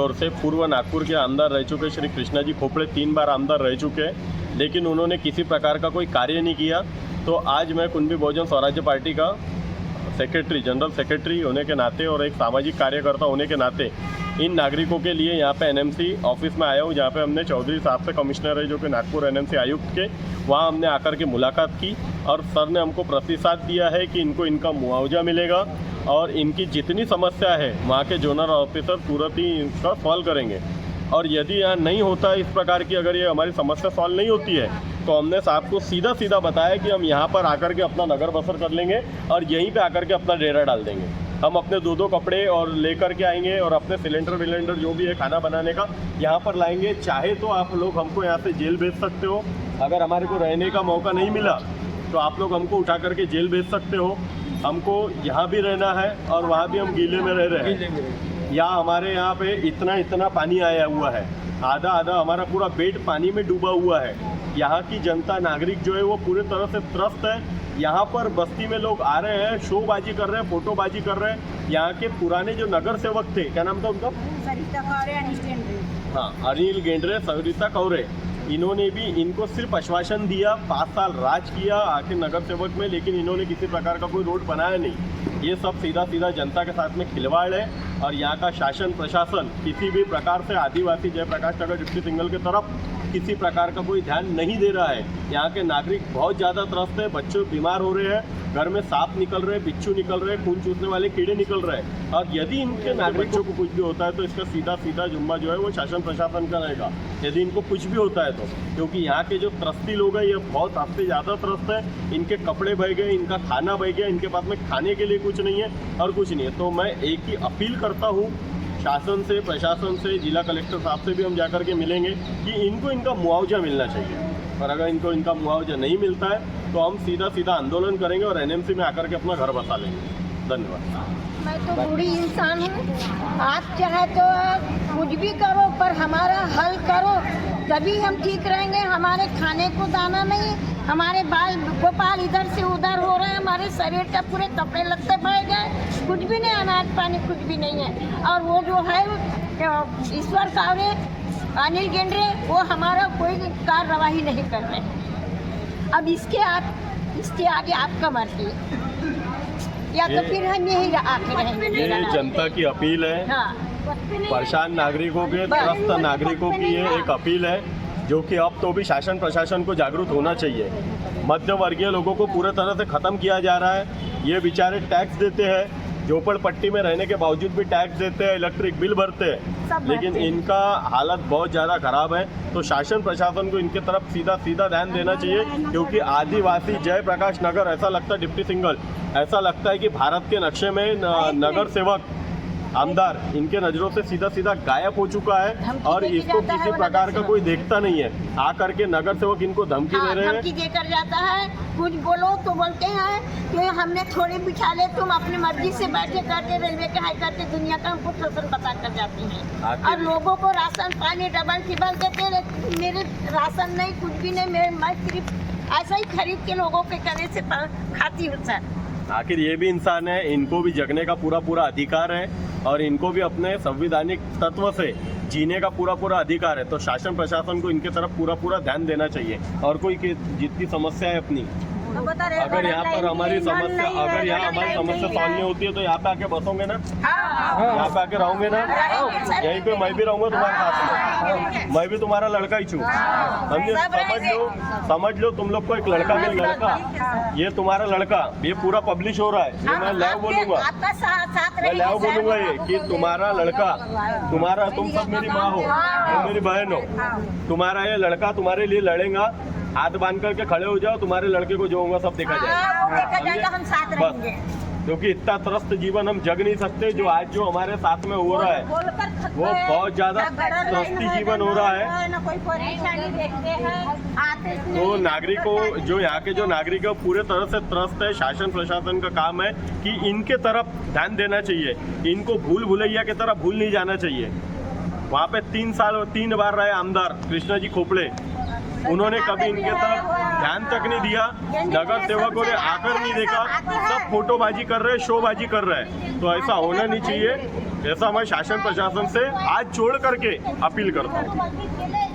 दौर से पूर्व नागपुर के आमदार रह चुके श्री कृष्णा जी खोपड़े 3 बार आमदार रह चुके हैं, लेकिन उन्होंने किसी प्रकार का कोई कार्य नहीं किया। तो आज मैं कुणबी बहुजन स्वराज्य पार्टी का सेक्रेटरी, जनरल सेक्रेटरी होने के नाते और एक सामाजिक कार्यकर्ता होने के नाते इन नागरिकों के लिए यहाँ पे एनएमसी ऑफिस में आया हूँ, जहाँ पे हमने चौधरी साहब से, कमिश्नर है जो कि नागपुर एनएमसी आयुक्त के, वहाँ हमने आकर के मुलाकात की और सर ने हमको प्रतिसाद दिया है कि इनको इनका मुआवजा मिलेगा और इनकी जितनी समस्या है वहाँ के जोनल ऑफिसर तुरंत ही इसका सॉल्व करेंगे। और यदि यहाँ नहीं होता है इस प्रकार की, अगर ये हमारी समस्या सॉल्व नहीं होती है तो हमने साहब को सीधा सीधा बताया कि हम यहाँ पर आकर के अपना नगर बसर कर लेंगे और यहीं पे आकर के अपना डेरा डाल देंगे। हम अपने 2-2 कपड़े और लेकर के आएंगे और अपने सिलेंडर जो भी है खाना बनाने का यहाँ पर लाएंगे। चाहे तो आप लोग हमको यहाँ से जेल भेज सकते हो, अगर हमारे को रहने का मौका नहीं मिला तो आप लोग हमको उठा करके जेल भेज सकते हो। हमको यहाँ भी रहना है और वहाँ भी हम गीले में रह रहे हैं। यहाँ हमारे यहाँ पे इतना पानी आया हुआ है, आधा हमारा पूरा बेड पानी में डूबा हुआ है। यहाँ की जनता, नागरिक जो है वो पूरे तरह से त्रस्त है। यहाँ पर बस्ती में लोग आ रहे हैं, शोबाजी कर रहे हैं, फोटोबाजी कर रहे हैं। यहाँ के पुराने जो नगर सेवक थे, क्या नाम था उनका? हाँ, अनिल गेंद्रे, सरिता कौरे, इन्होंने भी इनको सिर्फ आश्वासन दिया, 5 साल राज किया आखिर नगर सेवक में, लेकिन इन्होंने किसी प्रकार का कोई रोड बनाया नहीं। ये सब सीधा जनता के साथ में खिलवाड़ है और यहाँ का शासन प्रशासन किसी भी प्रकार से आदिवासी जयप्रकाश नगर डिप्टी सिंगल की तरफ किसी प्रकार का कोई ध्यान नहीं दे रहा है। यहाँ के नागरिक बहुत ज़्यादा त्रस्त है, बच्चे बीमार हो रहे हैं, घर में सांप निकल रहे हैं, बिच्छू निकल रहे हैं, खून चूसने वाले कीड़े निकल रहे हैं। और यदि इनके नागरिकों को कुछ भी होता है तो इसका सीधा जुम्मा जो है वो शासन प्रशासन का रहेगा, यदि इनको कुछ भी होता है तो। क्योंकि यहाँ के जो त्रस्ती लोग हैं ये बहुत हद से ज़्यादा त्रस्त है। इनके कपड़े बह गए, इनका खाना बह गया, इनके पास में खाने के लिए कुछ नहीं है और कुछ नहीं है। तो मैं एक ही अपील करता हूँ शासन से, प्रशासन से, जिला कलेक्टर साहब से भी हम जाकर के मिलेंगे कि इनको इनका मुआवजा मिलना चाहिए। और अगर इनको इनका मुआवजा नहीं मिलता है तो हम सीधा आंदोलन करेंगे और एनएमसी में आकर के अपना घर बसा लेंगे। धन्यवाद। मैं तो बूढ़ी इंसान हूँ, आप चाहे तो कुछ भी करो पर हमारा हल करो, तभी हम ठीक रहेंगे। हमारे खाने को दाना नहीं, हमारे बाल गोपाल इधर से उधर हो रहे हैं, हमारे शरीर का पूरे कपड़े लगते पड़ गए, कुछ भी नहीं, अनाज पानी कुछ भी नहीं है। और वो जो है ईश्वर कावरे, अनिल गेंद्रे, वो हमारा कोई कार्रवाई नहीं कर रहे। अब इसके आगे आपका मर्जी, या तो फिर हम यही आके रहेंगे। ये जनता की अपील है। हाँ। परेशान नागरिकों के, त्रस्त नागरिकों की ये एक अपील है जो कि अब तो भी शासन प्रशासन को जागरूक होना चाहिए। मध्य वर्गीय लोगों को पूरे तरह से ख़त्म किया जा रहा है। ये बेचारे टैक्स देते हैं, झोपड़पट्टी में रहने के बावजूद भी टैक्स देते हैं, इलेक्ट्रिक बिल भरते हैं, लेकिन इनका हालत बहुत ज़्यादा ख़राब है। तो शासन प्रशासन को इनके तरफ सीधा ध्यान देना चाहिए, क्योंकि आदिवासी जयप्रकाश नगर, ऐसा लगता है डिप्टी सिंगल, ऐसा लगता है कि भारत के नक्शे में नगर सेवक, आमदार, इनके नज़रों से सीधा गायब हो चुका है और इसको किसी प्रकार का कोई देखता नहीं है। आकर के नगर सेवक इनको धमकी दे रहे हैं, धमकी देकर जाता है। कुछ बोलो तो बोलते हैं कि हमने थोड़े बिठा ले, तुम अपनी मर्जी से बैठे करके रेलवे के हाई करके दुनिया का हमको शासन बता कर जाती हैं। और लोगों को राशन पानी डबल टिबल देते, मेरे राशन नहीं, कुछ भी नहीं, मैं सिर्फ ऐसा ही खरीद के लोगों के कहने से खाती हूँ सर। आखिर ये भी इंसान है, इनको भी जगने का पूरा अधिकार है और इनको भी अपने संवैधानिक तत्व से जीने का पूरा अधिकार है। तो शासन प्रशासन को इनके तरफ पूरा ध्यान देना चाहिए। और कोई जितनी समस्या है अपनी, अगर यहाँ पर हमारी समस्या, अगर यहाँ हमारी समस्या सॉल्व नहीं होती है तो यहाँ पे आके बसोगे ना, यहाँ पे आके रहोगे ना, यहीं पे मैं भी रहूँगा तुम्हारे साथ में, मैं भी तुम्हारा लड़का ही छूँ। समझ लो तुम लोग को एक लड़का मिल, लड़का, ये तुम्हारा लड़का, ये पूरा पब्लिश हो रहा है, ये मैं लाइव बोलूँगा, मैं लाइव बोलूँगा ये कि तुम्हारा लड़का, तुम्हारा, तुम सब मेरी माँ हो, तुम मेरी बहन हो, तुम्हारा ये लड़का तुम्हारे लिए लड़ेगा। हाथ बांध करके खड़े हो जाओ, तुम्हारे लड़के को जो होगा सब देखा जाएगा। हम साथ रहेंगे, क्योंकि इतना त्रस्त जीवन हम जग नहीं सकते जो आज जो हमारे साथ में हो रहा है, वो बहुत ज्यादा त्रस्ती जीवन हो रहा है। तो नागरिकों, जो यहाँ के जो नागरिक है पूरे तरह से त्रस्त है। शासन प्रशासन का काम है कि इनके तरफ ध्यान देना चाहिए, इनको भूल भुलैया की तरफ भूल नहीं जाना चाहिए। वहाँ पे 3 बार रहे आमदार कृष्णा जी खोपड़े, उन्होंने कभी इनके तरफ ध्यान तक नहीं दिया। नगर सेवकों ने आकर नहीं देखा, सब फोटोबाजी कर रहे हैं, शोबाजी कर रहे हैं। तो ऐसा होना नहीं चाहिए। ऐसा मैं शासन प्रशासन से हाथ जोड़ करके अपील करता हूँ।